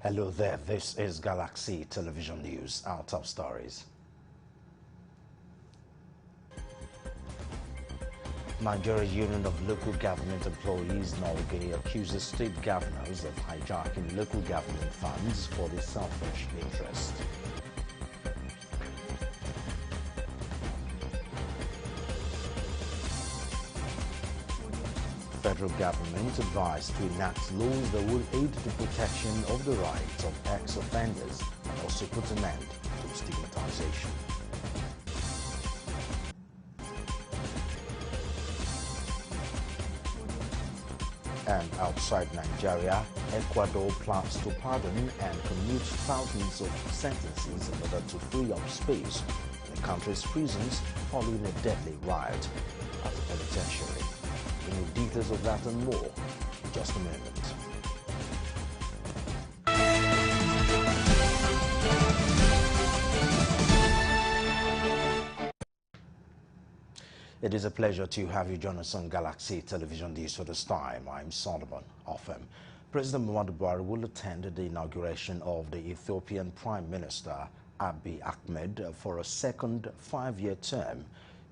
Hello there, this is Galaxy Television News, our top stories. Nigeria Union of Local Government Employees NULGE accuses state governors of hijacking local government funds for their selfish interest. Federal government advised to enact laws that will aid the protection of the rights of ex-offenders and also put an end to stigmatization. And outside Nigeria, Ecuador plans to pardon and commute thousands of sentences in order to free up space in the country's prisons following a deadly riot at the penitentiary. We know details of that and more in just a moment. It is a pleasure to have you join us on Galaxy Television News for this time. I'm Solomon Offem. President Muhammadu Buhari will attend the inauguration of the Ethiopian Prime Minister Abiy Ahmed for a second 5-year term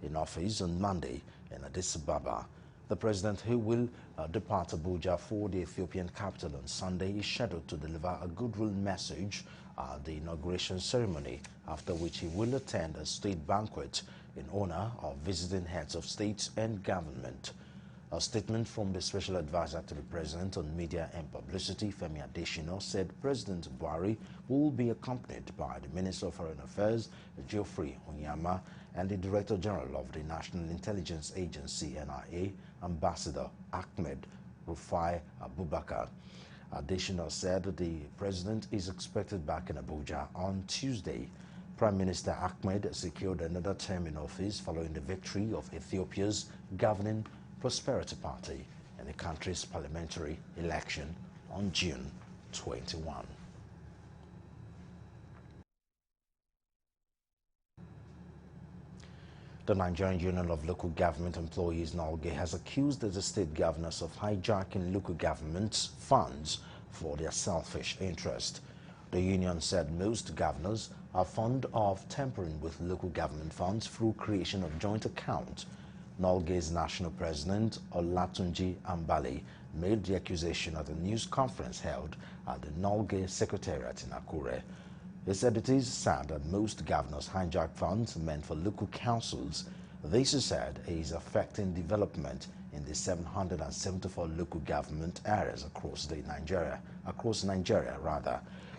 in office on Monday in Addis Ababa. The president, who will depart Abuja for the Ethiopian capital on Sunday, is scheduled to deliver a goodwill message at the inauguration ceremony, after which he will attend a state banquet in honor of visiting heads of state and government. A statement from the special advisor to the president on media and publicity, Femi Adesina, said President Buhari will be accompanied by the Minister of Foreign Affairs, Geoffrey Onyama, and the Director General of the National Intelligence Agency, NIA, Ambassador Ahmed Rufai Abubakar. Adesina said the president is expected back in Abuja on Tuesday. Prime Minister Ahmed secured another term in office following the victory of Ethiopia's governing Prosperity Party in the country's parliamentary election on June 21. The Nigerian Union of Local Government Employees NULGE has accused the state governors of hijacking local government's funds for their selfish interest. The union said most governors are fond of tampering with local government funds through creation of joint accounts. NULGE's national president, Olatunji Ambali, made the accusation at a news conference held at the NULGE Secretariat in Akure. He said it is sad that most governors hijack funds meant for local councils. This, he said, is affecting development in the 774 local government areas across Nigeria.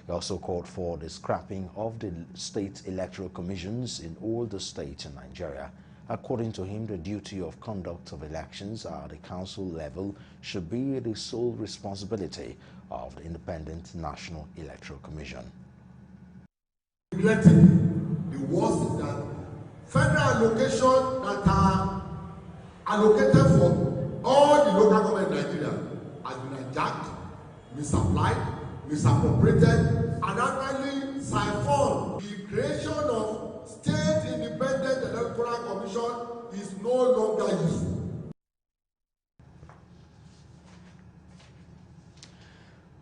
He also called for the scrapping of the state electoral commissions in all the states in Nigeria. According to him, the duty of conduct of elections at the council level should be the sole responsibility of the Independent National Electoral Commission. Regrettably, the worst is that federal allocations that are allocated for all the local government in Nigeria has been hijacked, misapplied, misappropriated, and actually siphoned. The creation of State Independent Electoral Commission is no longer useful.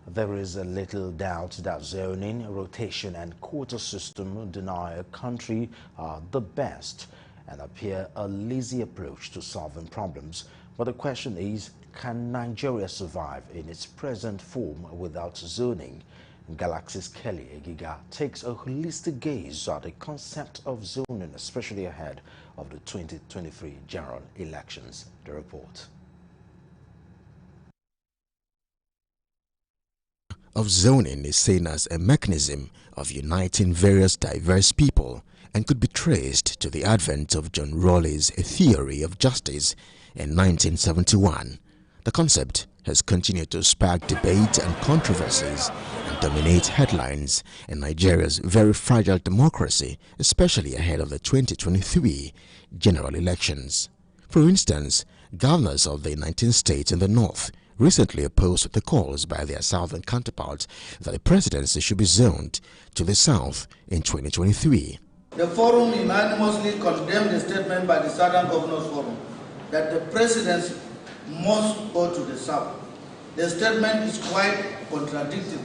There is a little doubt that zoning, rotation, and quota system deny a country the best and appear a lazy approach to solving problems. But the question is, can Nigeria survive in its present form without zoning? Galaxy's Kelly Egiga takes a holistic gaze at the concept of zoning, especially ahead of the 2023 general elections. The report. Of zoning is seen as a mechanism of uniting various diverse people and could be traced to the advent of John Rawley's A Theory of Justice in 1971. The concept has continued to spark debate and controversies and dominate headlines in Nigeria's very fragile democracy, especially ahead of the 2023 general elections. For instance, governors of the 19 states in the north recently opposed the calls by their southern counterparts that the presidency should be zoned to the south in 2023. The forum unanimously condemned the statement by the Southern Governors Forum that the presidency must go to the south. The statement is quite contradictory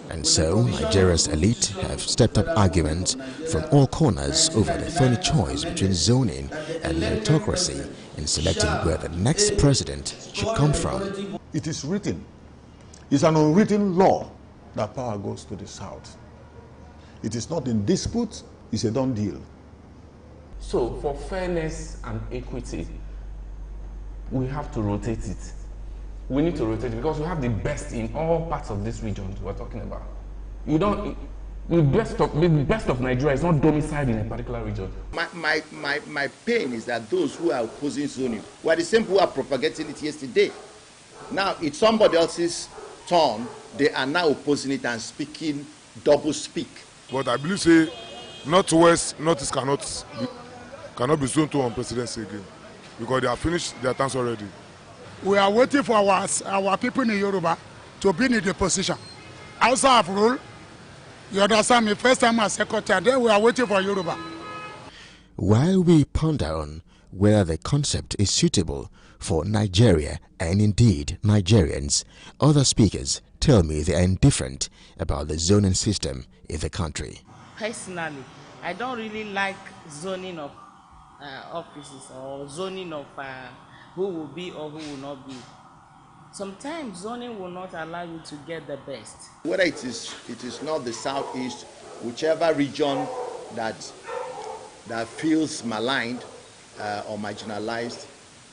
And so, Nigeria's elite have stepped up arguments from all corners over the thorny choice between zoning and meritocracy in selecting where the next president should come from. It is written. It's an unwritten law that power goes to the south. It is not in dispute, it's a done deal. So, for fairness and equity, we have to rotate it. We need to rotate it because we have the best in all parts of this region we're talking about. You don't, the best of Nigeria is not domiciled in a particular region. My pain is that those who are opposing zoning were the same who are propagating it yesterday. Now it's somebody else's turn, they are now opposing it and speaking double speak. But I believe say Northwest, Northeast cannot be zoned to one presidency again because they have finished their terms already. We are waiting for our people in Yoruba to be in the position. Outside of rule, you understand me, first time as secretary, then we are waiting for Yoruba. While we ponder on whether the concept is suitable for Nigeria and indeed Nigerians, other speakers tell me they are indifferent about the zoning system in the country. Personally, I don't really like zoning of offices or zoning of who will be or who will not be. Sometimes zoning will not allow you to get the best. Whether it is not the southeast, whichever region that feels maligned or marginalized,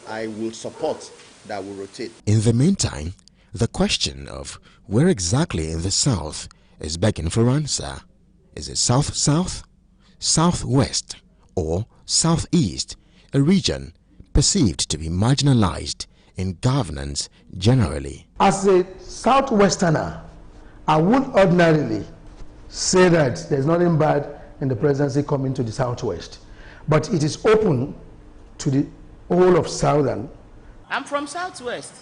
I will support that will rotate. In the meantime, the question of where exactly in the south is begging for answer. Is it south-south, southwest, or southeast, a region perceived to be marginalized in governance generally? As a southwesterner, I would ordinarily say that there's nothing bad in the presidency coming to the southwest, but it is open to the whole of southern. I'm from southwest,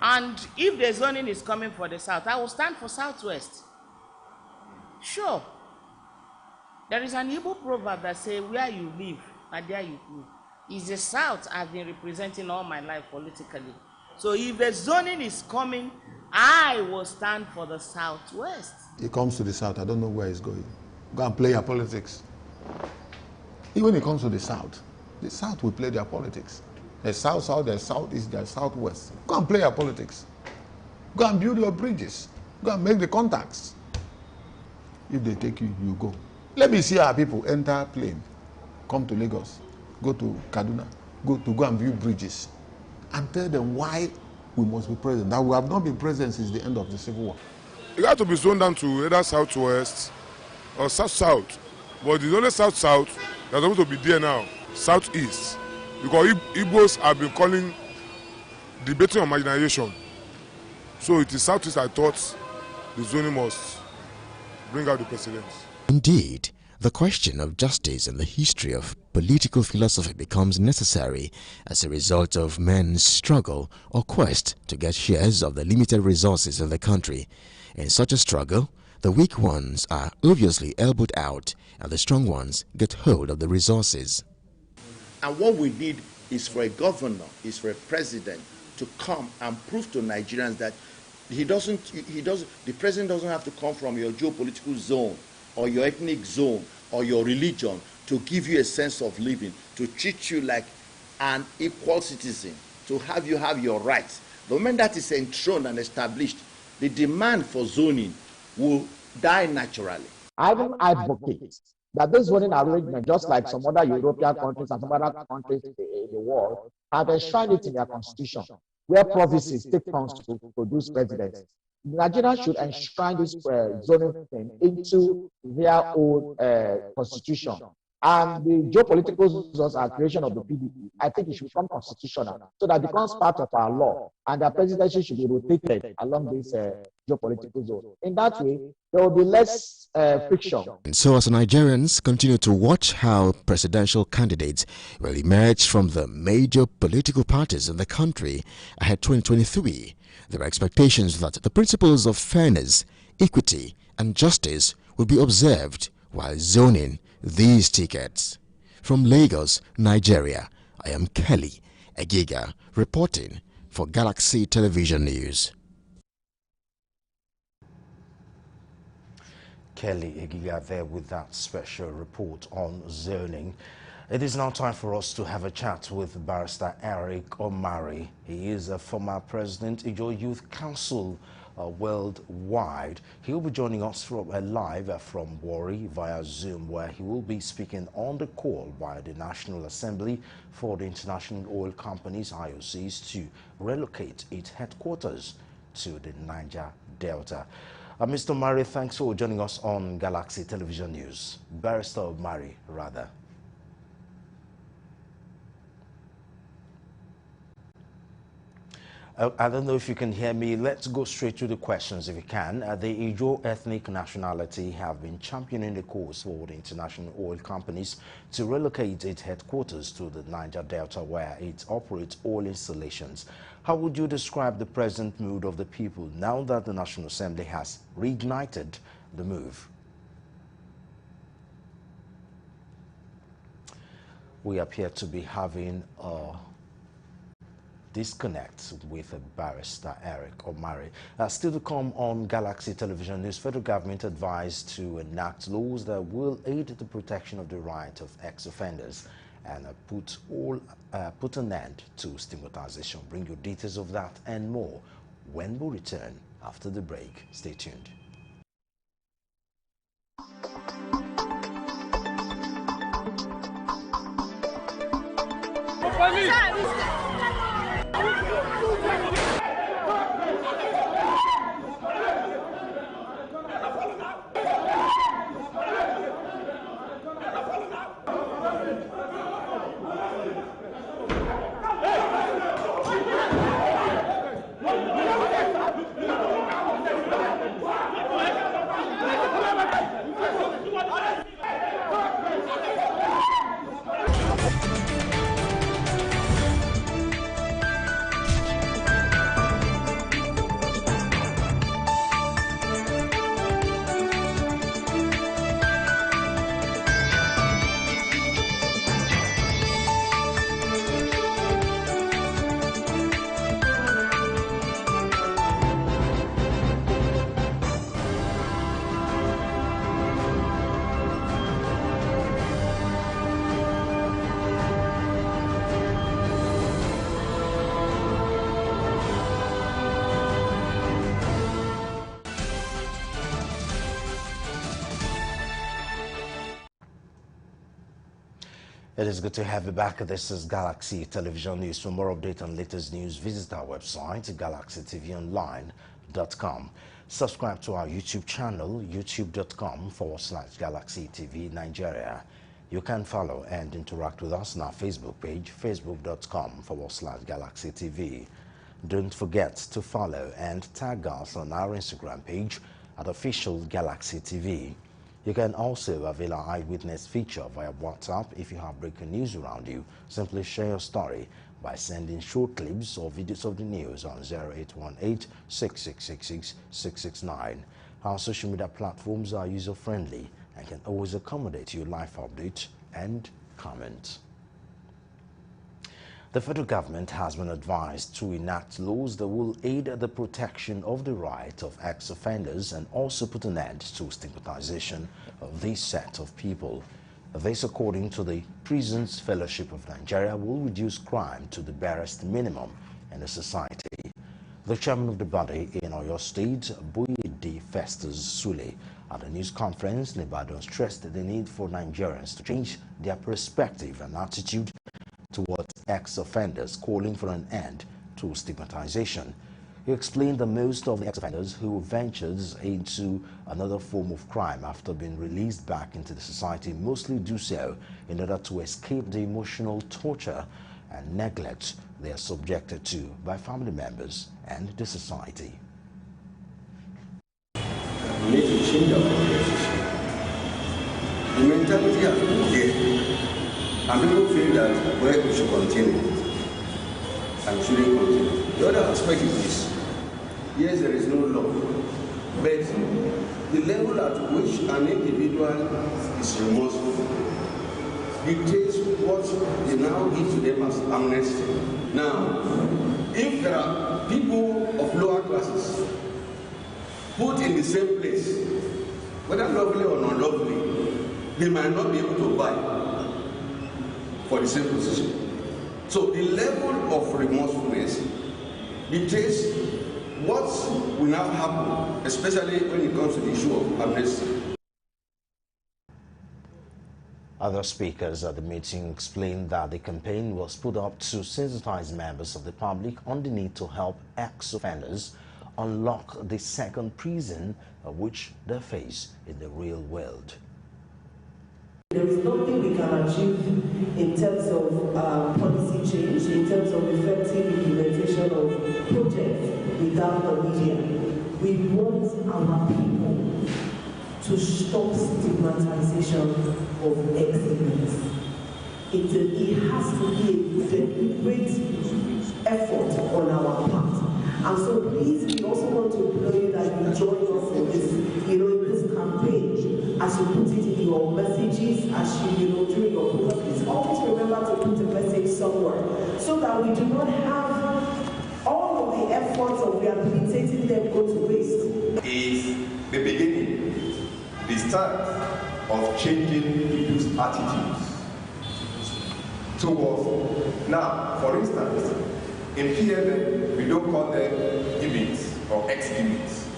and if the zoning is coming for the south, I will stand for southwest. Sure. There is an Igbo proverb that says, where you live, and there you live. It's the south I've been representing all my life politically. So if the zoning is coming, I will stand for the southwest. It comes to the south, I don't know where it's going. Go and play your politics. Even when it comes to the south will play their politics. There's south-south, there's southeast, there's southwest. Go and play your politics. Go and build your bridges. Go and make the contacts. If they take you, you go. Let me see our people enter plane, come to Lagos, go to Kaduna, go and view bridges, and tell them why we must be president. That we have not been president since the end of the Civil War. It has to be zoned down to either southwest or south-south. But it's only south-south that's supposed to be there now, southeast. Because Igbos have been debating on marginalization. So it is southeast I thought the zoning must bring out the president. Indeed, the question of justice and the history of political philosophy becomes necessary as a result of men's struggle or quest to get shares of the limited resources in the country. In such a struggle, the weak ones are obviously elbowed out and the strong ones get hold of the resources. And what we need is for a governor, is for a president to come and prove to Nigerians that the president doesn't have to come from your geopolitical zone or your ethnic zone or your religion to give you a sense of living, to treat you like an equal citizen, to have you have your rights. The moment that is enthroned and established, the demand for zoning will die naturally. I don't advocate that this zoning arrangement, just like some other European countries and some other countries in the world, have enshrined it in their constitution, where provinces take turns to produce presidents. Nigeria should enshrine this zoning thing into their own constitution. And the geopolitical resource and creation of the PDP, I think it should become constitutional so that it becomes part of our law, and the presidency should be rotated along this geopolitical zone. In that way, there will be less friction. And so as Nigerians continue to watch how presidential candidates will emerge from the major political parties in the country ahead 2023, there are expectations that the principles of fairness, equity, and justice will be observed while zoning these tickets. From Lagos, Nigeria, I am Kelly Egiga reporting for Galaxy Television News. Kelly Egiga there with that special report on zoning. It is now time for us to have a chat with Barrister Eric Omari. He is a former president of Ijaw Youth Council worldwide. He will be joining us from live from Warri via Zoom, where he will be speaking on the call by the National Assembly for the International Oil Companies IOCs to relocate its headquarters to the Niger Delta. Mr. Omari, thanks for joining us on Galaxy Television News. Barrister Omari, rather. I don't know if you can hear me. Let's go straight to the questions if you can. The Ijaw ethnic nationality have been championing the cause for the International Oil Companies to relocate its headquarters to the Niger Delta, where it operates oil installations. How would you describe the present mood of the people now that the National Assembly has reignited the move? We appear to be having a disconnect with Barrister Eric Omari. Still to come on Galaxy Television News, federal government advised to enact laws that will aid the protection of the right of ex-offenders and put an end to stigmatization. Bring you details of that and more when we return after the break. Stay tuned. It is good to have you back. This is Galaxy Television News. For more updates on latest news, visit our website, galaxytvonline.com. Subscribe to our YouTube channel, youtube.com/Galaxy TV Nigeria. You can follow and interact with us on our Facebook page, facebook.com/Galaxy TV. Don't forget to follow and tag us on our Instagram page at Official Galaxy TV. You can also avail our eyewitness feature via WhatsApp. If you have breaking news around you, simply share your story by sending short clips or videos of the news on 0818-6666-669. Our social media platforms are user-friendly and can always accommodate your live updates and comments. The federal government has been advised to enact laws that will aid the protection of the right of ex-offenders and also put an end to stigmatization of this set of people. This, according to the Prisons Fellowship of Nigeria, will reduce crime to the barest minimum in the society. The chairman of the body in Oyo State, Boyede Festus Sule, at a news conference in Ibadan, stressed the need for Nigerians to change their perspective and attitude towards ex-offenders, calling for an end to stigmatization. He explained that most of the ex-offenders who ventures into another form of crime after being released back into the society mostly do so in order to escape the emotional torture and neglect they are subjected to by family members and the society. We need to change our conversation. The mentality has been there. And people feel that well, we should continue and we shouldn't continue. The other aspect is this. Yes, there is no law, but the level at which an individual is remorseful dictates what they now give to them as amnesty. Now, if there are people of lower classes put in the same place whether lovely or unlovely, they might not be able to buy for the same position. So the level of remorsefulness dictates what will now happen, especially when it comes to the issue of amnesty. Other speakers at the meeting explained that the campaign was put up to sensitize members of the public on the need to help ex-offenders unlock the second prison which they face in the real world. There is nothing we can achieve in terms of policy change, in terms of effective implementation of projects without the media. We want our people to stop stigmatization of excellence. It has to be a deliberate effort on our part. And so please, we also want to implore you that you join us in this, in this campaign, as you put it in your messages, as you, during your program. Please always remember to put a message somewhere, so that we do not have all of the efforts of rehabilitating them go to waste. Is the beginning, the start of changing people's attitudes towards. Now, for instance, in PLN, we don't call them inmates or ex-inmates.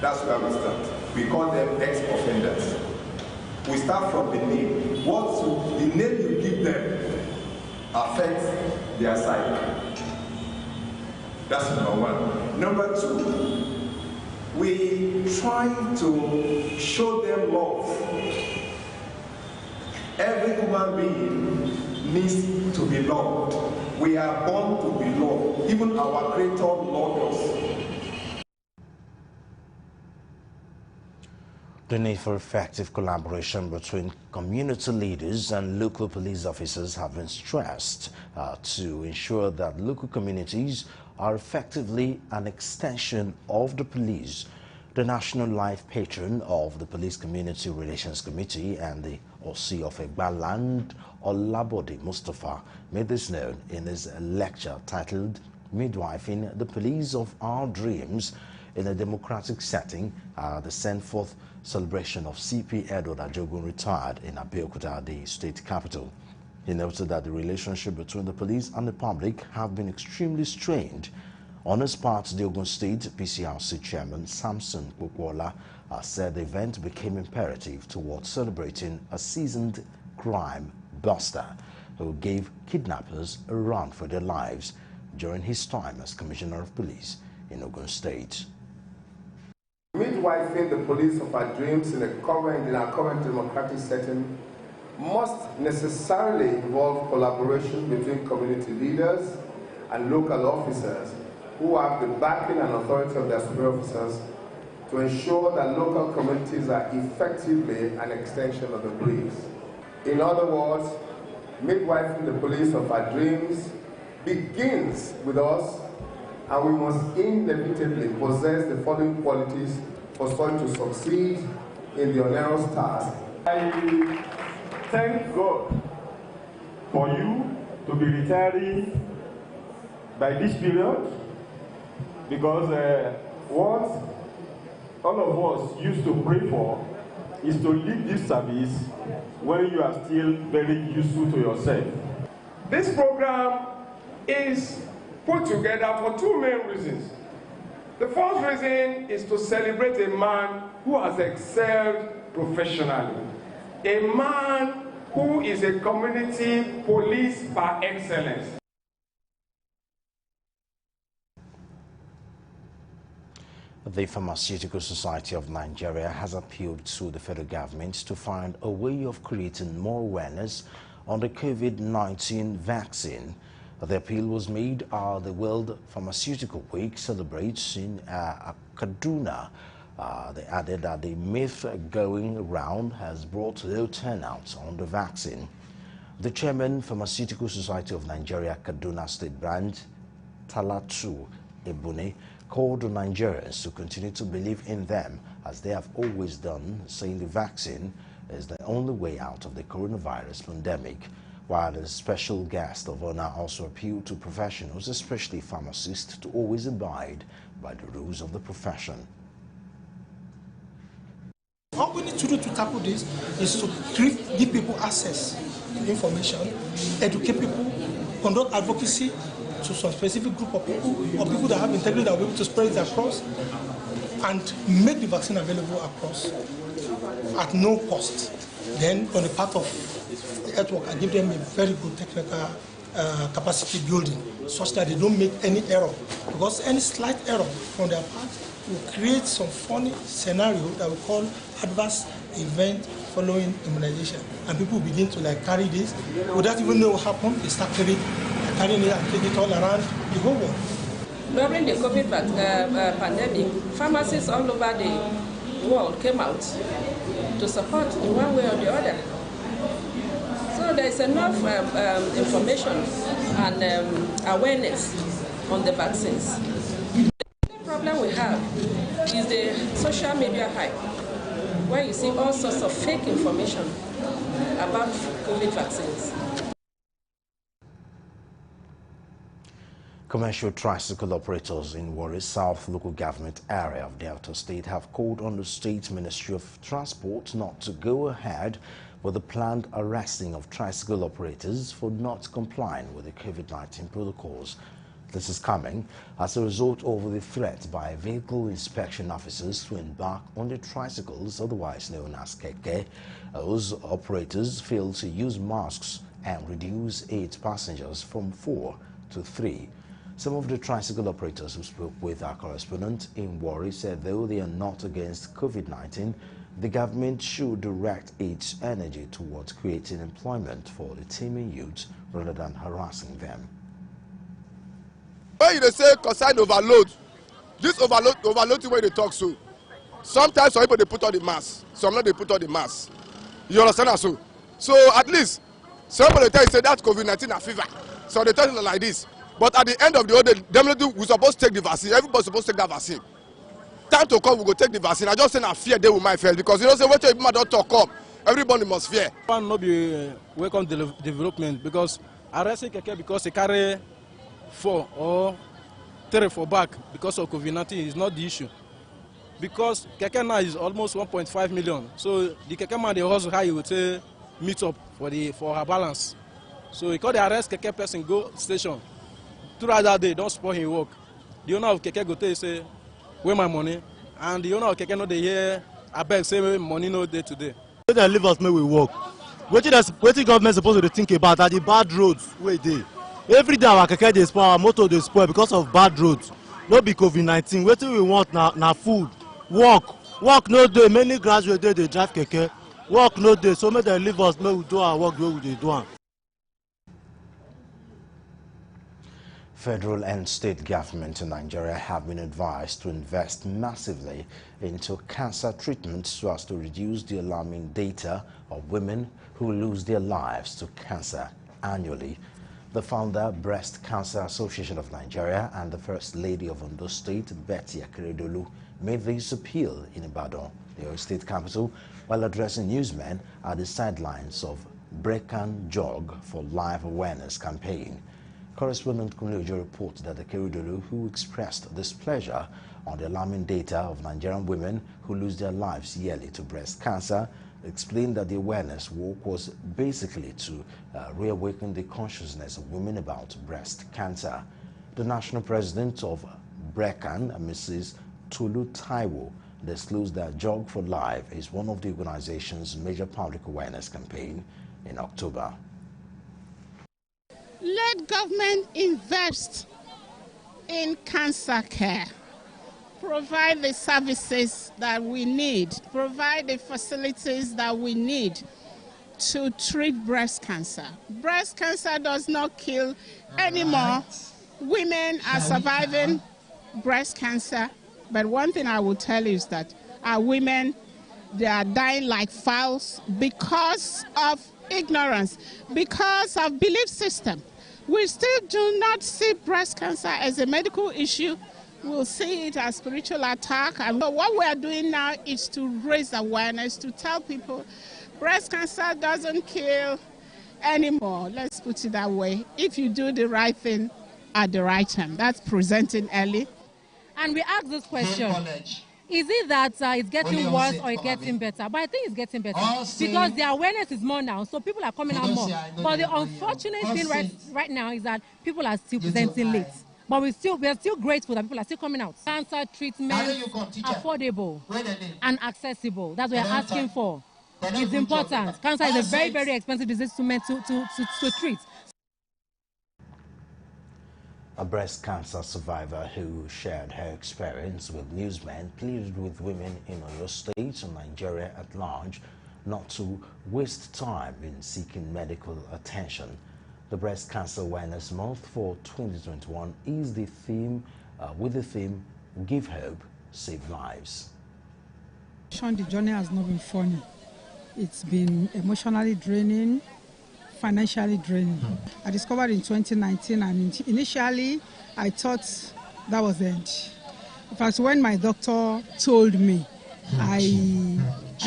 That's where we start. We call them ex-offenders. We start from the name. The name you give them affects their psyche. That's number one. Number two, we try to show them love. Every human being needs to be loved. We are born to be loved. Even our Creator loved us. The need for effective collaboration between community leaders and local police officers have been stressed to ensure that local communities are effectively an extension of the police. The national life patron of the Police Community Relations Committee and the OC of Egbaland, Olabode Mustafa, made this known in his lecture titled Midwifing the Police of Our Dreams in a Democratic Setting, the send-forth celebration of CP Edward Ajogun retired in Abeokuta, the state capital. He noted that the relationship between the police and the public have been extremely strained. On his part, the Ogun State PCRC chairman Samson Kukwola said the event became imperative towards celebrating a seasoned crime buster who gave kidnappers a run for their lives during his time as Commissioner of Police in Ogun State. Midwifing the police of our dreams in our current democratic setting must necessarily involve collaboration between community leaders and local officers who have the backing and authority of their superior officers to ensure that local communities are effectively an extension of the police. In other words, midwifing the police of our dreams begins with us, and we must inevitably possess the following qualities for someone to succeed in the onerous task. I thank God for you to be retiring by this period, because what all of us used to pray for is to leave this service when you are still very useful to yourself. This program is put together for two main reasons. The first reason is to celebrate a man who has excelled professionally, a man who is a community police par excellence. The Pharmaceutical Society of Nigeria has appealed to the federal government to find a way of creating more awareness on the COVID-19 vaccine. The appeal was made at the World Pharmaceutical Week celebrates in Kaduna. They added that the myth going around has brought low turnout on the vaccine. The chairman, Pharmaceutical Society of Nigeria, Kaduna State Branch, Talatu Ebune, called on Nigerians to continue to believe in them as they have always done, saying the vaccine is the only way out of the coronavirus pandemic. While the special guest of honor also appealed to professionals, especially pharmacists, to always abide by the rules of the profession. to do to tackle this is to give people access to information, educate people, conduct advocacy to some specific group of people or people that have integrity that will be able to spread it across, and make the vaccine available across at no cost. Then, on the part of the health worker, give them a very good technical capacity building, such that they don't make any error. Because any slight error from their part will create some funny scenario that we call adverse event following immunization. And people begin to carry this without even know what happened. They start carrying it and taking it all around the whole world. During the COVID pandemic, pharmacists all over the world came out to support in one way or the other. So there is enough information and awareness on the vaccines. The problem we have is the social media hype, where you see all sorts of fake information about COVID vaccines. Commercial tricycle operators in Warri South local government area of Delta State have called on the State Ministry of Transport not to go ahead with the planned arresting of tricycle operators for not complying with the COVID-19 protocols. This is coming as a result of the threat by vehicle inspection officers to embark on the tricycles, otherwise known as keke. Those operators failed to use masks and reduce 8 passengers from 4 to 3. Some of the tricycle operators who spoke with our correspondent in Warri said though they are not against COVID-19, the government should direct its energy towards creating employment for the teeming youths rather than harassing them. When you say concern overload, this overloading way they talk so. Sometimes some people they put on the mask, some not they put on the mask. You understand that so? So at least somebody tell you say that COVID-19 a fever. So they tell you like this. But at the end of the day, we supposed to take the vaccine. Everybody supposed to take that vaccine. Time to come, we go take the vaccine. I just say I fear they will might fail because you know say when people don't talk up, everybody must fear. One not be welcome development because arresting keke because they carry 4 or 3 for back because of COVID-19 is not the issue. Because keke now is almost 1.5 million. So the keke man they hustle high, you would say meet up for her balance. So because they arrest keke person go station. Throughout that day, don't spoil his work. The owner of keke go tell you say, where my money? And the owner of keke no dey hear I beg say money no day today. Let them leave us make we work. Wetin government supposed to think about are the bad roads wey dey. Every day our keke dey spoil, our motor dey spoil because of bad roads. No be COVID-19. Wetin we want na food, work no dey. Many graduates dey drive keke. Work no dey, so make dem leave us make we do our work the way we dey do am. Federal and state governments in Nigeria have been advised to invest massively into cancer treatment so as to reduce the alarming data of women who lose their lives to cancer annually. The founder, Breast Cancer Association of Nigeria, and the First Lady of Ondo State, Betty Akeredolu, made this appeal in Ibadan, the state capital, while addressing newsmen at the sidelines of Brekan Jog for Life Awareness campaign. Correspondent Kunle reports that Akeredolu, who expressed displeasure on the alarming data of Nigerian women who lose their lives yearly to breast cancer, explained that the awareness walk was basically to reawaken the consciousness of women about breast cancer. The national president of Brekan, Mrs. Tolu Taiwo, disclosed that Jog for Life is one of the organization's major public awareness campaign in October. Let government invest in cancer care, provide the services that we need, provide the facilities that we need to treat breast cancer. Breast cancer does not kill anymore. Women are surviving breast cancer, but one thing I will tell you is that our women, they are dying like fowls because of ignorance, because of belief system. We still do not see breast cancer as a medical issue. We'll see it as spiritual attack. And what we are doing now is to raise awareness, to tell people breast cancer doesn't kill anymore. Let's put it that way. If you do the right thing at the right time, that's presenting early. And we ask this question. Is it that it's getting worse or it's getting better? But I think it's getting better because the awareness is more now, so people are coming out more. But the unfortunate thing right now is that people are still presenting late. But we are still grateful that people are still coming out. Cancer treatment, affordable and accessible. That's what we're asking for. It's important. Cancer is a very, very expensive disease to treat. A breast cancer survivor who shared her experience with newsmen pleaded with women in Oyo State and Nigeria at large not to waste time in seeking medical attention. The Breast Cancer Awareness Month for 2021 is the theme, with the theme, Give Hope, Save Lives. The journey has not been funny. It's been emotionally draining, financially draining. I discovered in 2019, and initially I thought that was the end. In fact, when my doctor told me, I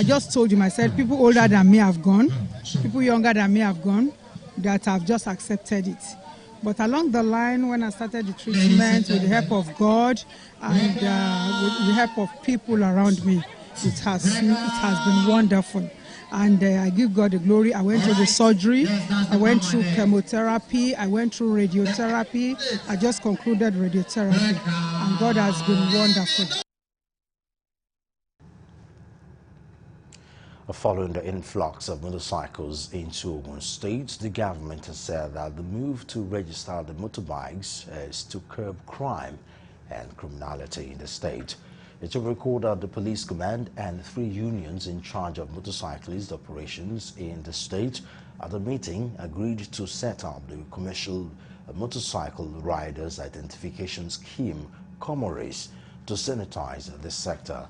just told him, I said, people older than me have gone, people younger than me have gone, that I've just accepted it. But along the line, when I started the treatment with the help of God and with the help of people around me, it has been wonderful. And I give God the glory. I went through the surgery, I went through chemotherapy, I went through radiotherapy. I just concluded radiotherapy, and God has been wonderful. Following the influx of motorcycles into Ogun State, the government has said that the move to register the motorbikes is to curb crime and criminality in the state. It will record that the police command and 3 unions in charge of motorcyclist operations in the state at a meeting agreed to set up the Commercial Motorcycle Riders Identification Scheme, COMORIS, to sanitize the sector.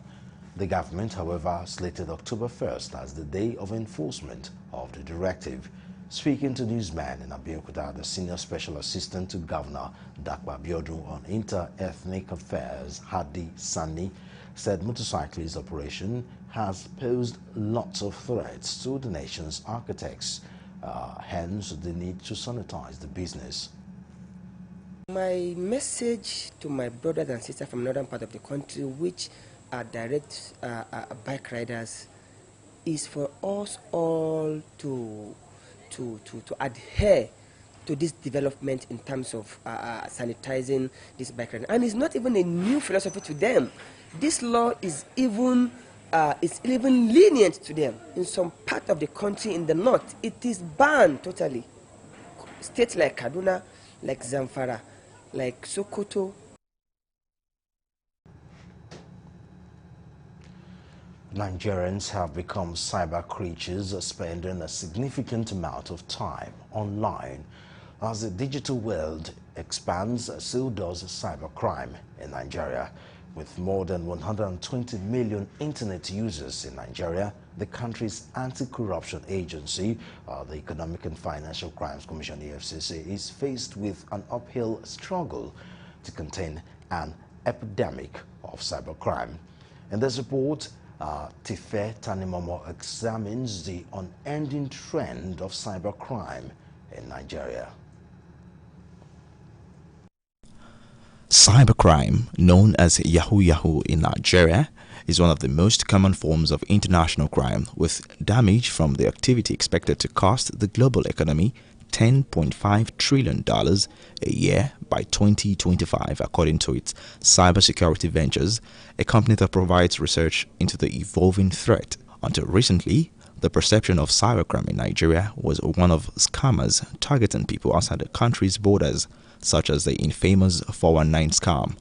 The government, however, slated October 1st as the day of enforcement of the directive. Speaking to newsmen in Abeokuta, the Senior Special Assistant to Governor Dakwa Abiodun on Inter-Ethnic Affairs, Hadi Sani, said motorcyclist operation has posed lots of threats to the nation's architects, hence the need to sanitize the business. My message to my brothers and sisters from northern part of the country, which are direct bike riders, is for us all to adhere to this development in terms of sanitizing this bike riding. And it's not even a new philosophy to them. This law is even lenient to them. In some part of the country in the north, it is banned totally. States like Kaduna, like Zamfara, like Sokoto. Nigerians have become cyber creatures, spending a significant amount of time online. As the digital world expands, so does cybercrime in Nigeria. With more than 120 million internet users in Nigeria, the country's anti-corruption agency, the Economic and Financial Crimes Commission, EFCC, is faced with an uphill struggle to contain an epidemic of cybercrime. In this report, Tife Tanimomo examines the unending trend of cybercrime in Nigeria. Cybercrime, known as Yahoo Yahoo in Nigeria, is one of the most common forms of international crime, with damage from the activity expected to cost the global economy $10.5 trillion a year by 2025, according to its Cybersecurity Ventures, a company that provides research into the evolving threat. Until recently, the perception of cybercrime in Nigeria was one of scammers targeting people outside the country's borders, such as the infamous 419 scam.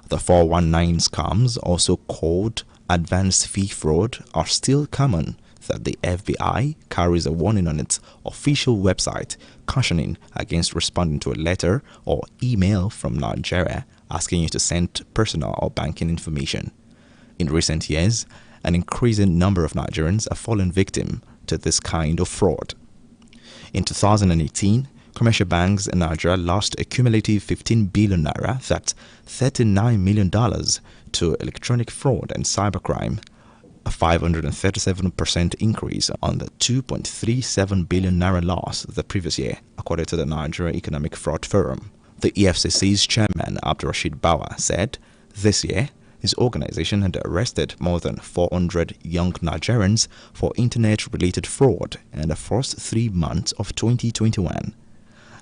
The 419 scams, also called advanced fee fraud, are still common, that the FBI carries a warning on its official website cautioning against responding to a letter or email from Nigeria asking you to send personal or banking information. In recent years, an increasing number of Nigerians have fallen victim to this kind of fraud. In 2018, commercial banks in Nigeria lost a cumulative 15 billion naira, that's $39 million, to electronic fraud and cybercrime, a 537% increase on the 2.37 billion naira loss the previous year, according to the Nigeria Economic Fraud Forum. The EFCC's chairman, Abdurrashid Bawa, said this year His organization had arrested more than 400 young Nigerians for internet-related fraud in the first 3 months of 2021.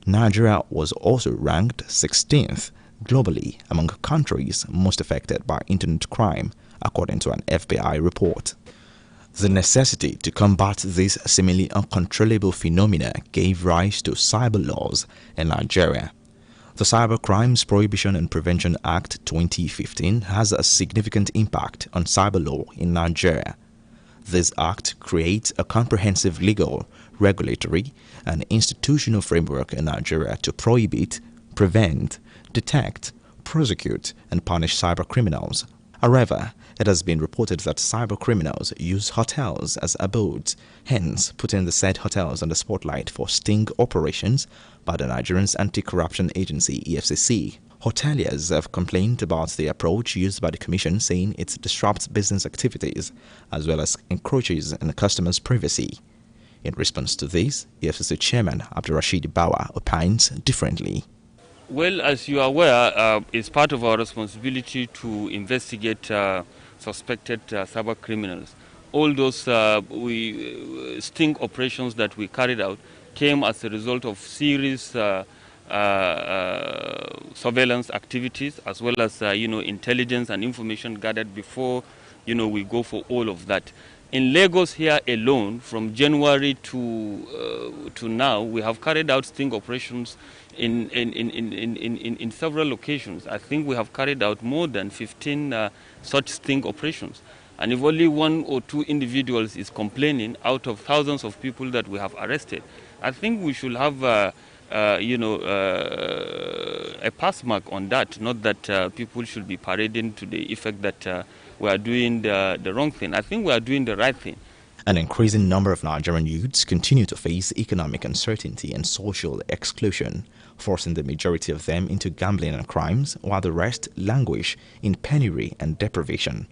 Nigeria was also ranked 16th globally among countries most affected by internet crime, according to an FBI report. The necessity to combat this seemingly uncontrollable phenomena gave rise to cyber laws in Nigeria. The Cyber Crimes Prohibition and Prevention Act 2015 has a significant impact on cyber law in Nigeria. This act creates a comprehensive legal, regulatory, and institutional framework in Nigeria to prohibit, prevent, detect, prosecute, and punish cyber criminals. However, it has been reported that cyber criminals use hotels as abodes, hence putting the said hotels on the spotlight for sting operations by the Nigerian Anti-Corruption Agency (EFCC). Hoteliers have complained about the approach used by the Commission, saying it disrupts business activities as well as encroaches on the customers' privacy. In response to this, EFCC Chairman Abdulrasheed Bawa opines differently. Well, as you are aware, it's part of our responsibility to investigate suspected cyber criminals. All those sting operations that we carried out came as a result of serious surveillance activities, as well as intelligence and information gathered before we go for all of that. In Lagos here alone, from January to now, we have carried out sting operations in several locations. I think we have carried out more than 15 such sting operations. And if only 1 or 2 individuals is complaining out of thousands of people that we have arrested, I think we should have a pass mark on that, not that people should be parading to the effect that we are doing the wrong thing. I think we are doing the right thing. An increasing number of Nigerian youths continue to face economic uncertainty and social exclusion, forcing the majority of them into gambling and crimes, while the rest languish in penury and deprivation.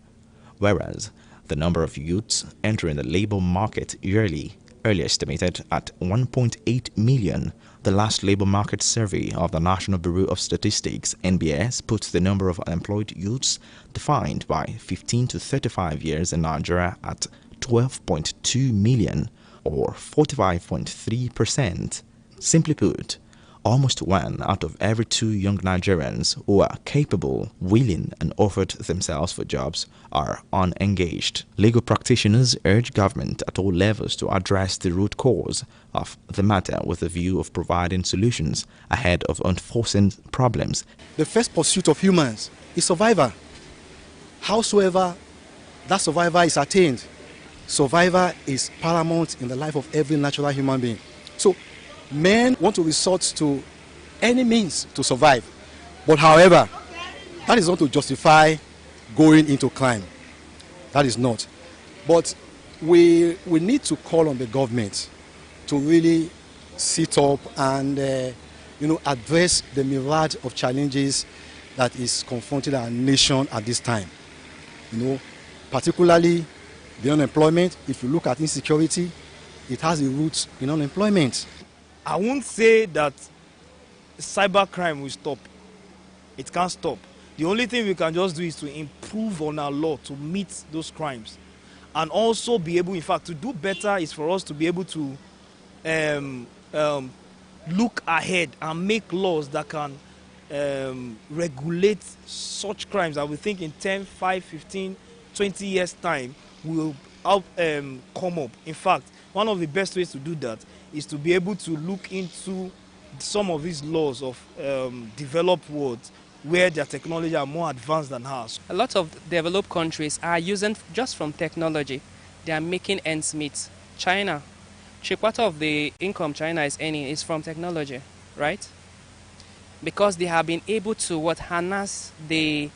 Whereas the number of youths entering the labor market yearly, earlier estimated at 1.8 million, the last labor market survey of the National Bureau of Statistics, NBS, puts the number of unemployed youths defined by 15 to 35 years in Nigeria at 12.2 million, or 45.3%. Simply put, almost 1 out of every 2 young Nigerians who are capable, willing, and offered themselves for jobs are unengaged. Legal practitioners urge government at all levels to address the root cause of the matter with a view of providing solutions ahead of unforeseen problems. The first pursuit of humans is survival. Howsoever that survival is attained, survival is paramount in the life of every natural human being. So men want to resort to any means to survive. But however, that is not to justify going into crime. That is not. But we need to call on the government to really sit up and address the myriad of challenges that is confronting our nation at this time. Particularly the unemployment. If you look at insecurity, it has a root in unemployment. I won't say that cybercrime will stop. It can't stop. The only thing we can just do is to improve on our law to meet those crimes. And also be able, in fact, to do better is for us to be able to look ahead and make laws that can regulate such crimes that we think in 10, 5, 15, 20 years' time will come up. In fact, one of the best ways to do that is to be able to look into some of these laws of developed worlds where their technology are more advanced than ours. A lot of developed countries are using just from technology. They are making ends meet. China, 3/4 of the income China is earning is from technology, right? Because they have been able to harness the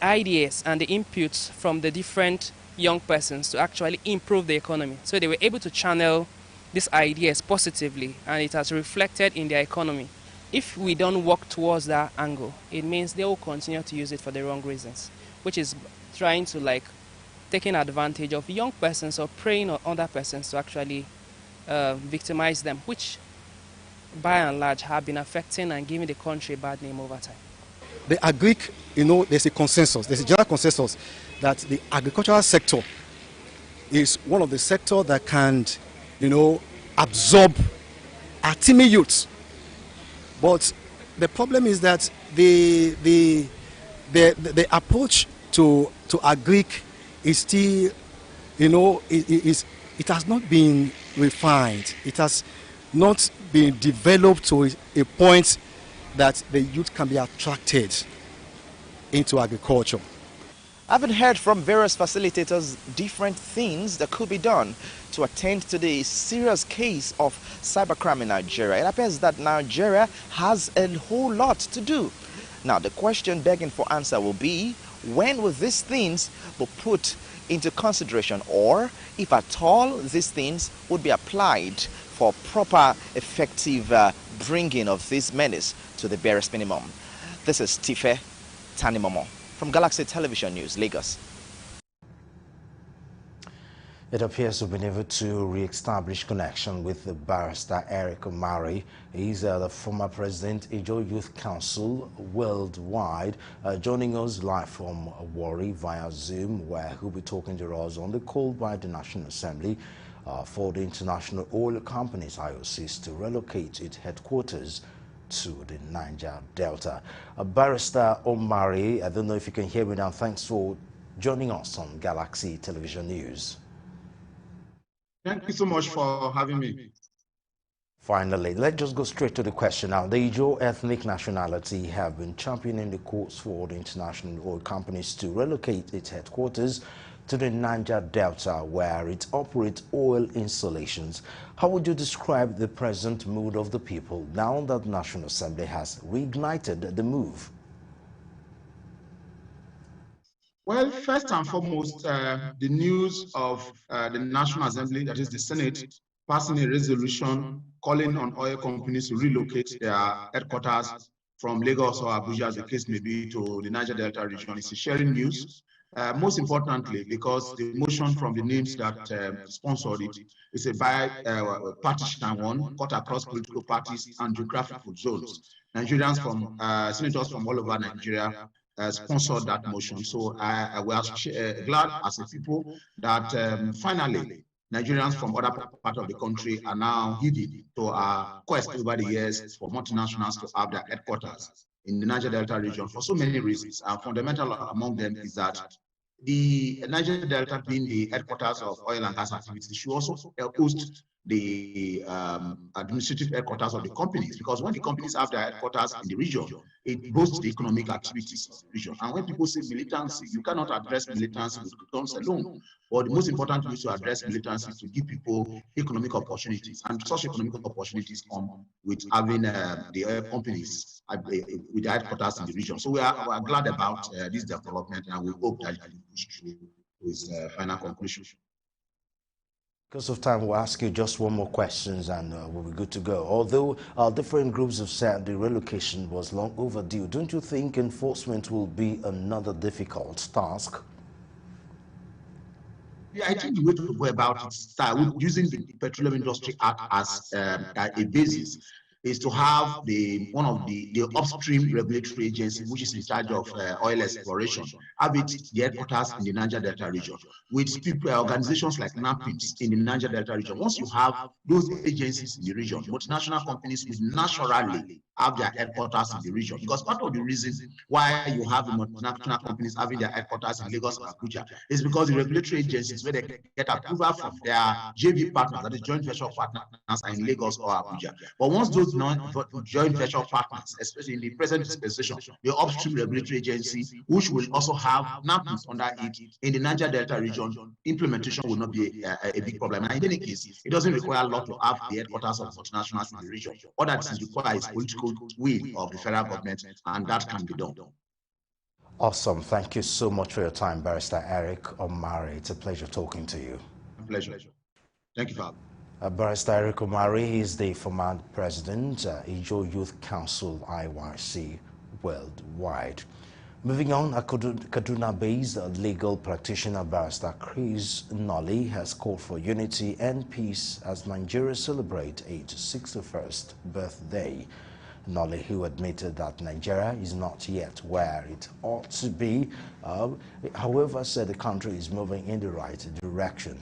ideas and the inputs from the different young persons to actually improve the economy. So they were able to channel these ideas positively, and it has reflected in their economy. If we don't work towards that angle, it means they will continue to use it for the wrong reasons, which is trying to taking advantage of young persons or preying on other persons to actually victimize them, which by and large have been affecting and giving the country a bad name over time. the agric, there's a consensus, there's a general consensus that the agricultural sector is one of the sectors that can, absorb our teeming youths. But the problem is that the approach to agric is still, it has not been refined. It has not been developed to a point that the youth can be attracted into agriculture. Having heard from various facilitators different things that could be done to attend to the serious case of cybercrime in Nigeria, it appears that Nigeria has a whole lot to do. Now, the question begging for answer will be, when will these things be put into consideration, or if at all these things would be applied for proper effective bringing of this menace to the barest minimum. This is Tife Tanimomo from Galaxy Television News, Lagos. It appears to have been able to re-establish connection with the barrister Eric Omari. He's the former president, Ijaw Youth Council worldwide, joining us live from Warri via Zoom, where he'll be talking to us on the call by the National Assembly for the International Oil Companies, IOCs, to relocate its headquarters to the Niger Delta. Barrister Omari, I don't know if you can hear me now. Thanks for joining us on Galaxy Television News. Thank you so much for having me. Finally, let's just go straight to the question now. The Ijaw ethnic nationality have been championing the courts for the International Oil Companies to relocate its headquarters to the Niger Delta, where it operates oil installations. How would you describe the present mood of the people now that the National Assembly has reignited the move? Well, first and foremost, the news of the National Assembly, that is the Senate, passing a resolution calling on oil companies to relocate their headquarters from Lagos or Abuja, as the case may be, to the Niger Delta region. It's a sharing news. Most importantly, because the motion from the names that sponsored it is a bipartisan one, cut across political parties and geographical zones. Nigerians from, senators from all over Nigeria sponsored that motion. So we are glad as a people that finally Nigerians from other parts of the country are now heeding to our quest over the years for multinationals to have their headquarters in the Niger Delta region for so many reasons. Fundamental among them is that the Niger Delta, being the headquarters of oil and gas activities, should also host the administrative headquarters of the companies, because when the companies have their headquarters in the region, it boosts the economic activities of the region. And when people say militancy, you cannot address militancy with guns alone. But the most important is to address militancy to give people economic opportunities, and such economic opportunities come with having the companies with the headquarters in the region. So we are glad about this development, and we hope that it will push through to its final conclusion. Because of time, we'll ask you just one more question and we'll be good to go. Although different groups have said the relocation was long overdue, don't you think enforcement will be another difficult task? Yeah, I think the way to go about it, using the Petroleum Industry Act as a basis, is to have one of the upstream regulatory agency, which is in charge of oil exploration, have it the headquarters in the Niger Delta region, with people, organizations like NAPIMS in the Niger Delta region. Once you have those agencies in the region, multinational companies will naturally have their headquarters in the region, because part of the reason why you have the multinational companies having their headquarters in Lagos and Abuja is because the regulatory agencies, where they get approval from their JV partners, that is joint venture partners, are in Lagos or Abuja. But once those joint venture partners, especially in the present dispensation, the upstream regulatory agency, which will also have NAPIMS under it in the Niger Delta region, implementation will not be a big problem. And in any case, it doesn't require a lot to have the headquarters of multinationals in the region. All that is required is political will of the federal government, and that can be done. Awesome. Thank you so much for your time, Barrister Eric Omari. It's a pleasure talking to you. A pleasure. Thank you, Father. Barrister Eric Omari is the former president, Ijaw Youth Council, IYC, worldwide. Moving on, a Kaduna-based legal practitioner, Barrister Chris Nolly, has called for unity and peace as Nigeria celebrates its 61st birthday. Nolly, who admitted that Nigeria is not yet where it ought to be, however, said the country is moving in the right direction.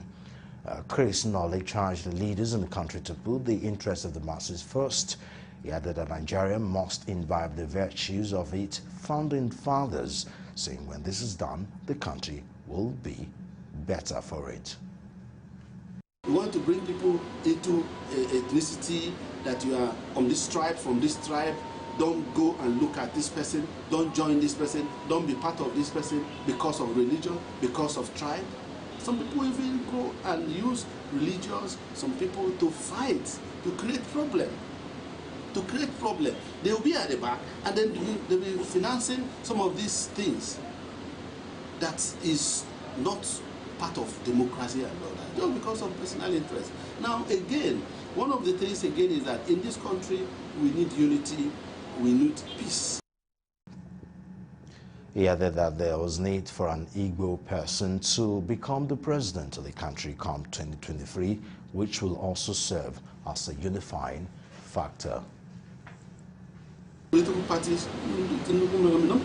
Chris Nolly charged the leaders in the country to put the interests of the masses first. He added that Nigeria must imbibe the virtues of its founding fathers, saying when this is done, the country will be better for it. We want to bring people into ethnicity, that you are from this tribe, don't go and look at this person, don't join this person, don't be part of this person because of religion, because of tribe. Some people even go and use religions, some people to fight, to create problem. They will be at the back and then they will be financing some of these things that is not part of democracy and all that, just because of personal interest. Now again, one of the things again is that in this country we need unity, we need peace. He added that there was need for an Igbo person to become the president of the country come 2023, which will also serve as a unifying factor. Political parties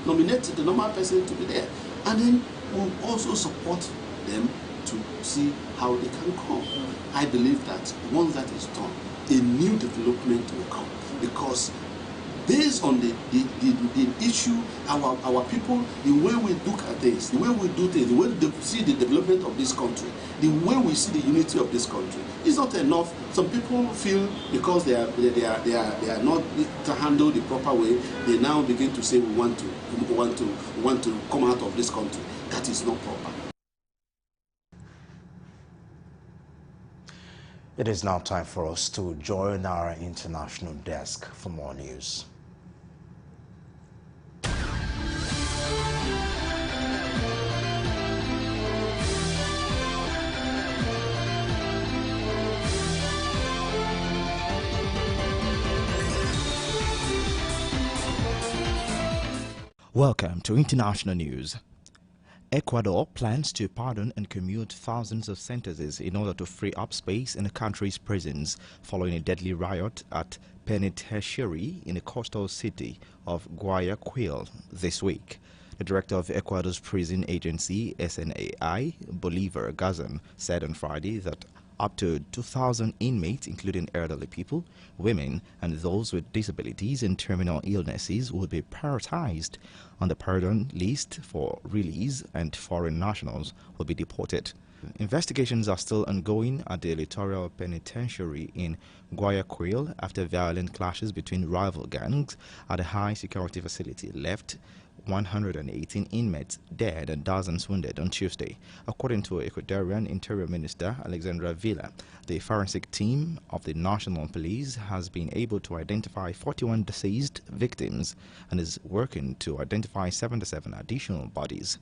nominate the normal person to be there, and then we'll also support them to see how they can come. I believe that once that is done, a new development will come, because based on the issue, our people, the way we look at things, the way we do things, the way we see the development of this country, the way we see the unity of this country, is not enough. Some people feel because they are not handled the proper way, they now begin to say we want to come out of this country. That is not proper. It is now time for us to join our international desk for more news. Welcome to International News. Ecuador plans to pardon and commute thousands of sentences in order to free up space in the country's prisons following a deadly riot at penitentiary in the coastal city of Guayaquil this week. The director of Ecuador's prison agency, SNAI, Bolivar Gazan, said on Friday that up to 2,000 inmates, including elderly people, women, and those with disabilities and terminal illnesses, will be prioritized on the pardon list for release, and foreign nationals will be deported. Investigations are still ongoing at the Littoral Penitentiary in Guayaquil after violent clashes between rival gangs at a high-security facility left 118 inmates dead and dozens wounded on Tuesday. According to Ecuadorian Interior Minister Alexandra Villa, the forensic team of the National Police has been able to identify 41 deceased victims and is working to identify 77 additional bodies.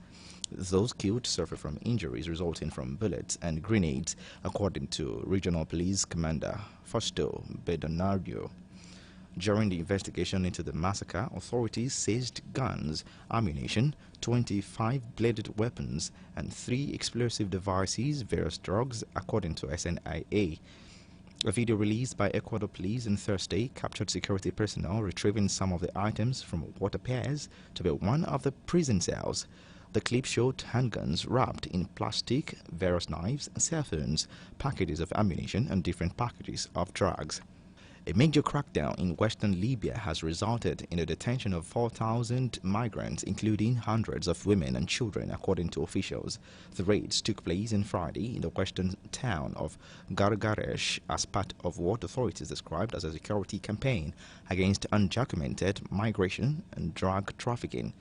Those killed suffer from injuries resulting from bullets and grenades, according to Regional Police Commander Fausto Bedonardo. During the investigation into the massacre, authorities seized guns, ammunition, 25 bladed weapons, and 3 explosive devices, various drugs, according to SNIA. A video released by Ecuador police on Thursday captured security personnel retrieving some of the items from what appears to be one of the prison cells. The clip showed handguns wrapped in plastic, various knives, cell phones, packages of ammunition, and different packages of drugs. A major crackdown in western Libya has resulted in the detention of 4,000 migrants, including hundreds of women and children, according to officials. The raids took place on Friday in the western town of Gargaresh as part of what authorities described as a security campaign against undocumented migration and drug trafficking.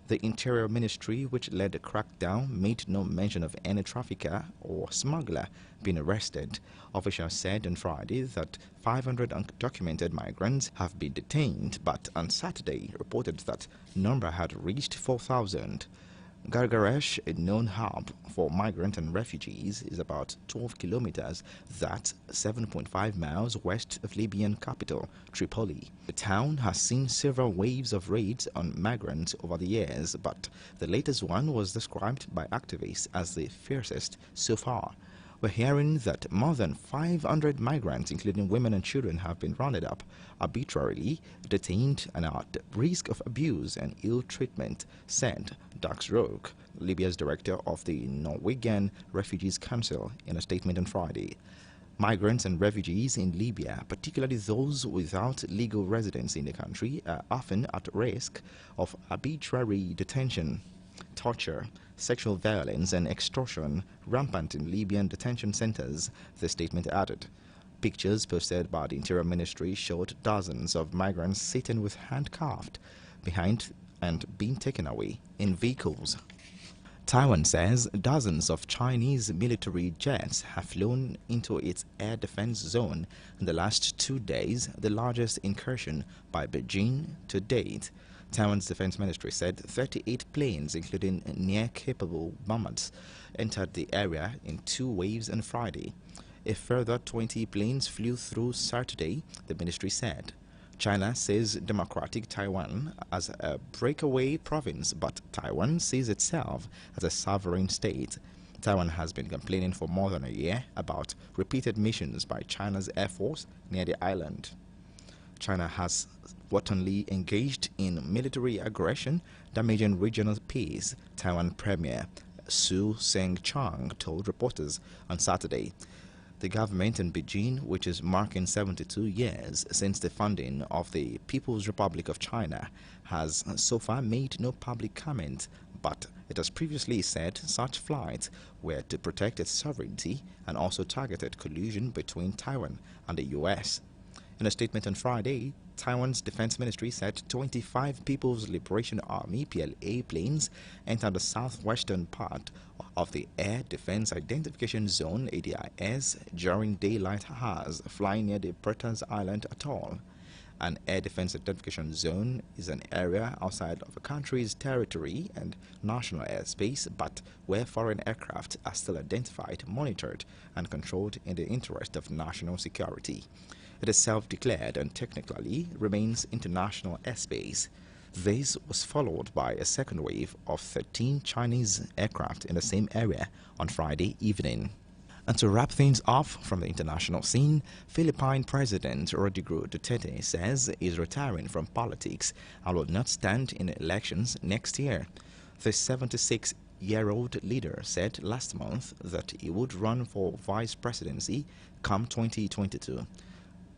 The Interior Ministry, which led the crackdown, made no mention of any trafficker or smuggler being arrested. Officials said on Friday that 500 undocumented migrants have been detained, but on Saturday reported that number had reached 4,000. Gargaresh, a known hub for migrants and refugees, is about 12 kilometers, that's 7.5 miles west of Libyan capital, Tripoli. The town has seen several waves of raids on migrants over the years, but the latest one was described by activists as the fiercest so far. We're hearing that more than 500 migrants, including women and children, have been rounded up, arbitrarily detained, and are at risk of abuse and ill treatment, said Dax Roque, Libya's director of the Norwegian Refugees Council, in a statement on Friday. Migrants and refugees in Libya, particularly those without legal residence in the country, are often at risk of arbitrary detention, torture, sexual violence and extortion rampant in Libyan detention centers, the statement added. Pictures posted by the Interior Ministry showed dozens of migrants sitting with handcuffed behind and being taken away in vehicles. Taiwan says dozens of Chinese military jets have flown into its air defense zone in the last 2 days, the largest incursion by Beijing to date. Taiwan's defense ministry said 38 planes, including near-capable bombers, entered the area in 2 waves on Friday. A further 20 planes flew through Saturday, the ministry said. China sees Democratic Taiwan as a breakaway province, but Taiwan sees itself as a sovereign state. Taiwan has been complaining for more than a year about repeated missions by China's Air Force near the island. China has wantonly engaged in military aggression, damaging regional peace, Taiwan Premier Su Tseng-chang told reporters on Saturday. The government in Beijing, which is marking 72 years since the founding of the People's Republic of China, has so far made no public comment, but it has previously said such flights were to protect its sovereignty and also targeted collusion between Taiwan and the U.S. In a statement on Friday, Taiwan's defense ministry said 25 People's Liberation Army PLA planes entered the southwestern part of the Air Defense Identification Zone ADIS during daylight hours, flying near the Pratas Island atoll. An Air Defense Identification Zone is an area outside of a country's territory and national airspace, but where foreign aircraft are still identified, monitored, and controlled in the interest of national security. It is self-declared and technically remains international airspace. This was followed by a second wave of 13 Chinese aircraft in the same area on Friday evening. And to wrap things off from the international scene, Philippine President Rodrigo Duterte says he is retiring from politics and will not stand in elections next year. The 76-year-old leader said last month that he would run for vice presidency come 2022.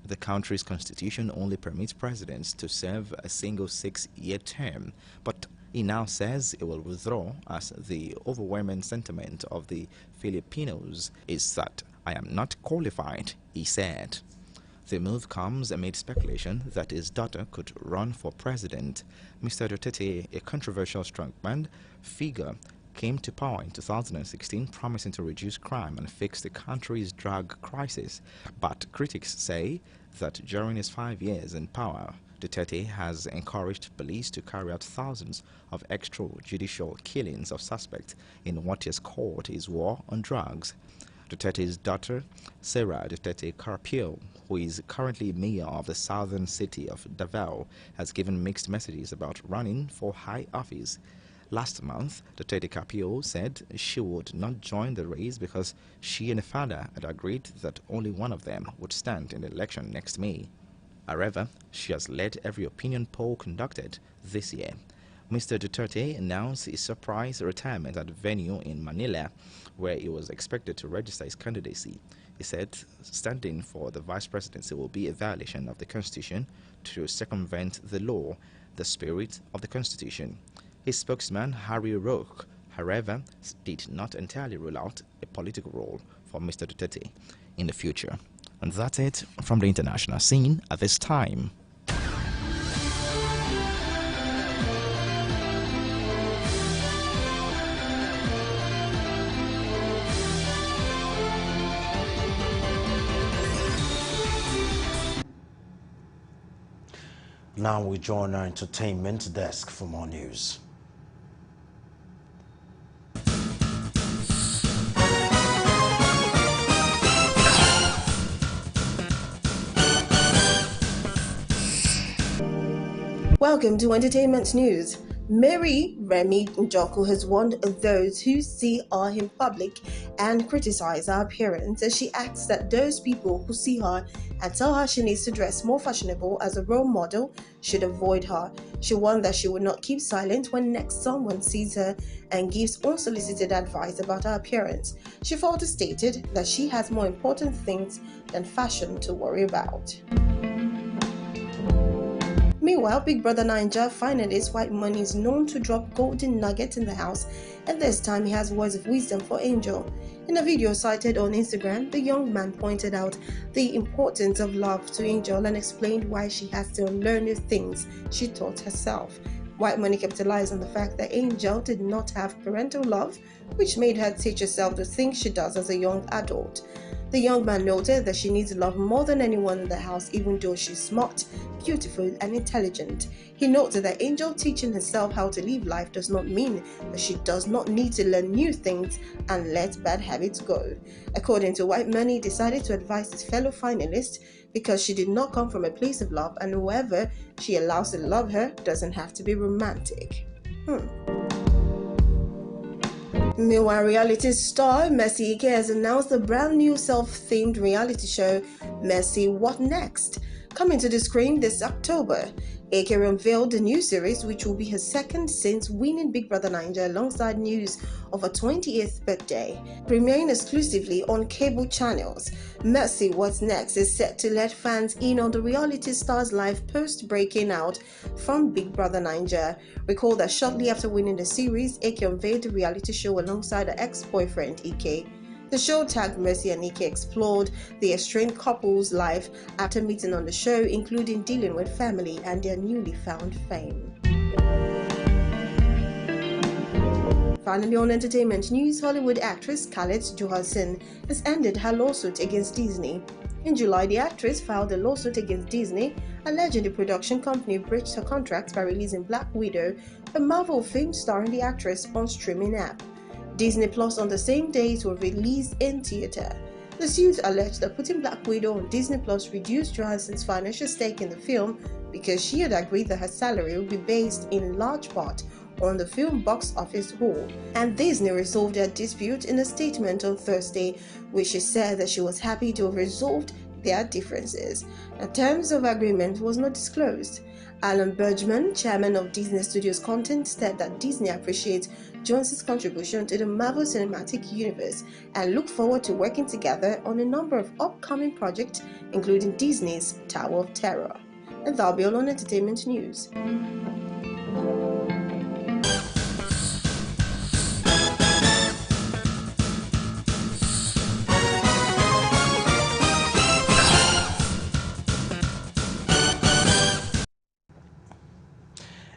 The country's constitution only permits presidents to serve a single 6-year term, but he now says he will withdraw as the overwhelming sentiment of the Filipinos is that "I am not qualified," he said. The move comes amid speculation that his daughter could run for president. Mr. Duterte, a controversial strongman figure, came to power in 2016 promising to reduce crime and fix the country's drug crisis. But critics say that during his 5 years in power, Duterte has encouraged police to carry out thousands of extrajudicial killings of suspects in what is called his war on drugs. Duterte's daughter, Sara Duterte Carpio, who is currently mayor of the southern city of Davao, has given mixed messages about running for high office. Last month, Duterte Carpio said she would not join the race because she and her father had agreed that only one of them would stand in the election next May. However, she has led every opinion poll conducted this year. Mr. Duterte announced his surprise retirement at a venue in Manila, where he was expected to register his candidacy. He said standing for the vice presidency will be a violation of the Constitution to circumvent the law, the spirit of the Constitution. His spokesman, Harry Roque, however, did not entirely rule out a political role for Mr. Duterte in the future. And that's it from the international scene at this time. Now we join our entertainment desk for more news. Welcome to Entertainment News. Mary Remy Njoku has warned those who see her in public and criticize her appearance, as she asks that those people who see her and tell her she needs to dress more fashionable as a role model should avoid her. She warned that she would not keep silent when next someone sees her and gives unsolicited advice about her appearance. She further stated that she has more important things than fashion to worry about. Meanwhile, Big Brother Naija finalist White Money is known to drop golden nuggets in the house, and this time he has words of wisdom for Angel. In a video cited on Instagram, the young man pointed out the importance of love to Angel and explained why she has to unlearn new things she taught herself. White Money capitalized on the fact that Angel did not have parental love, which made her teach herself the things she does as a young adult. The young man noted that she needs love more than anyone in the house, even though she's smart, beautiful, and intelligent. He noted that Angel teaching herself how to live life does not mean that she does not need to learn new things and let bad habits go. According to White Money, he decided to advise his fellow finalist because she did not come from a place of love, and whoever she allows to love her doesn't have to be romantic. Meanwhile, reality star Mercy Ike has announced a brand new self-themed reality show, Mercy What Next? Coming to the screen this October. Ike unveiled the new series, which will be her second since winning Big Brother Naija alongside news of her 28th birthday. Premiering exclusively on cable channels, Mercy What's Next is set to let fans in on the reality star's life post-breaking out from Big Brother Naija. Recall that shortly after winning the series, Ike unveiled the reality show alongside her ex-boyfriend Ike. The show tagged Mercy and Ike explored the estranged couple's life after meeting on the show, including dealing with family and their newly found fame. Finally, on entertainment news, Hollywood actress Scarlett Johansson has ended her lawsuit against Disney. In July, the actress filed a lawsuit against Disney, alleging the production company breached her contract by releasing Black Widow, a Marvel film starring the actress, on streaming app. Disney Plus on the same day it will release in theater. The suit alleged that putting Black Widow on Disney Plus reduced Johansson's financial stake in the film because she had agreed that her salary would be based in large part on the film box office haul. And Disney resolved their dispute in a statement on Thursday, which she said that she was happy to have resolved their differences. The terms of agreement was not disclosed. Alan Bergman, chairman of Disney Studios Content, said that Disney appreciates Johanson's contribution to the Marvel Cinematic Universe and look forward to working together on a number of upcoming projects, including Disney's Tower of Terror. And that'll be all on entertainment news.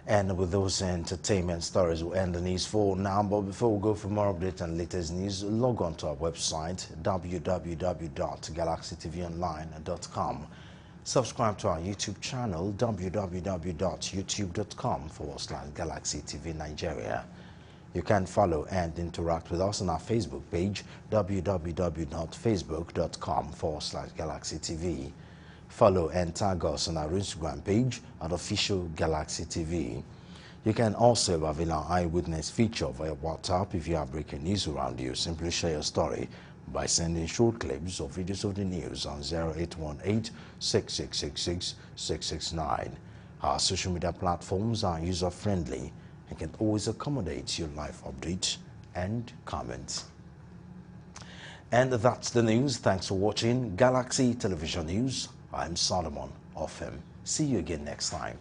And with those entertainment stories, we'll end the news for now. But before we go for more updates and latest news, log on to our website, www.galaxytvonline.com. Subscribe to our YouTube channel, www.youtube.com/Galaxy TV Nigeria. You can follow and interact with us on our Facebook page, www.facebook.com/Galaxy TV. Follow and tag us on our Instagram page at Official Galaxy TV. You can also avail our eyewitness feature via WhatsApp if you have breaking news around you. Simply share your story by sending short clips or videos of the news on 0818-6666-669. Our social media platforms are user-friendly and can always accommodate your live updates and comments. And that's the news. Thanks for watching Galaxy Television News. I'm Solomon Offem. See you again next time.